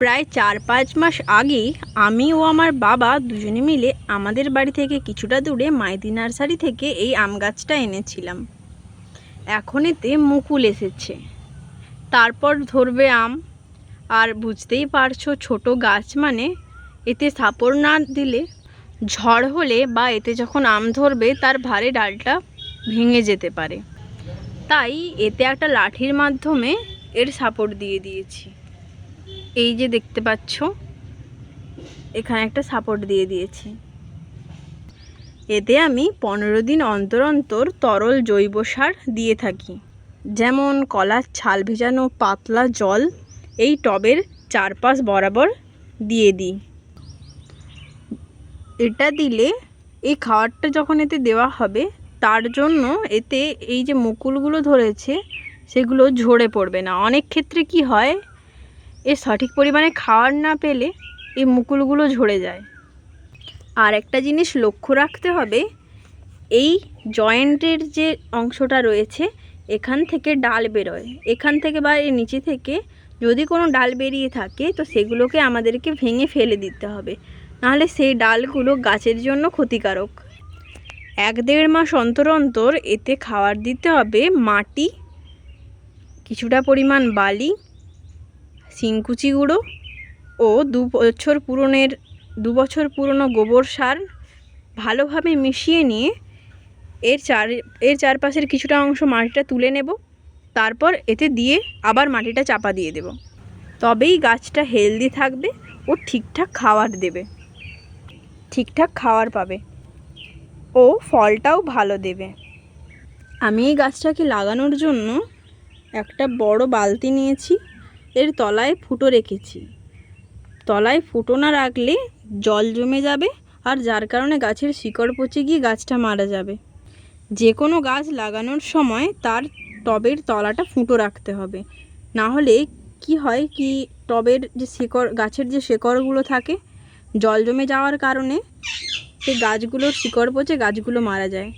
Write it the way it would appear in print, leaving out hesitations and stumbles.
প্রায় 4-5 মাস আগেই আমি ও আমার বাবা দুজনে মিলে আমাদের বাড়ি থেকে কিছুটা দূরে মাইতি নার্সারি থেকে এই আম গাছটা এনেছিলাম। এখন এতে মুকুল এসেছে, তারপর ধরবে আম। আর বুঝতেই পারছো, ছোট গাছ মানে এতে সাপোর্ট না দিলে ঝড় হলে বা এতে যখন আম ধরবে তার ভারে ডালটা ভেঙে যেতে পারে। তাই এতে একটা লাঠির মাধ্যমে এর সাপোর্ট দিয়ে দিয়েছি। এই যে দেখতে পাচ্ছ, এখানে একটা সাপোর্ট দিয়ে দিয়েছি। এতে আমি 15 দিন অন্তর অন্তর তরল জৈব সার দিয়ে থাকি, যেমন কলার ছাল ভেজানো পাতলা জল এই টবের চারপাশ বরাবর দিয়ে দিই। এটা দিলে এই খাবারটা যখন এতে দেওয়া হবে তার জন্য এতে এই যে মুকুলগুলো ধরেছে সেগুলো ঝরে পড়বে না। অনেক ক্ষেত্রে কি হয়, এর সঠিক পরিমাণে খাবার না পেলে এই মুকুলগুলো ঝরে যায়। আর একটা জিনিস লক্ষ্য রাখতে হবে, এই জয়েন্টের যে অংশটা রয়েছে এখান থেকে ডাল বেরোয়, এখান থেকে বা এর নিচে থেকে যদি কোনো ডাল বেরিয়ে থাকে তো সেগুলোকে আমাদেরকে ভেঙে ফেলে দিতে হবে, নাহলে সেই ডালগুলো গাছের জন্য ক্ষতিকারক। 1-1.5 মাস অন্তর অন্তর এতে খাবার দিতে হবে মাটি, কিছুটা পরিমাণ বালি, শিংকুচি গুঁড়ো ও 2 বছর পুরনো গোবর সার ভালোভাবে মিশিয়ে নিয়ে এর চারপাশের কিছুটা অংশ মাটিটা তুলে নেব। তারপর এতে দিয়ে আবার মাটিটা চাপা দিয়ে দেব। তবেই গাছটা হেলদি থাকবে ও ঠিকঠাক খাবার দেবে, ঠিকঠাক খাবার পাবে ও ফলটাও ভালো দেবে। আমি এই গাছটাকে লাগানোর জন্য একটা বড় বালতি নিয়েছি, এর তলায় ফুটো রেখেছি। তলায় ফুটো না রাখলে জল জমে যাবে, আর যার কারণে গাছের শিকড় পচে গিয়ে গাছটা মারা যাবে। যে কোনো গাছ লাগানোর সময় তার টবের তলাটা ফুটো রাখতে হবে, না হলে কি হয় কি, টবের যে গাছের যে শিকড়গুলো থাকে জল জমে যাওয়ার কারণে সেই গাছগুলোর শিকড় পচে গাছগুলো মারা যায়।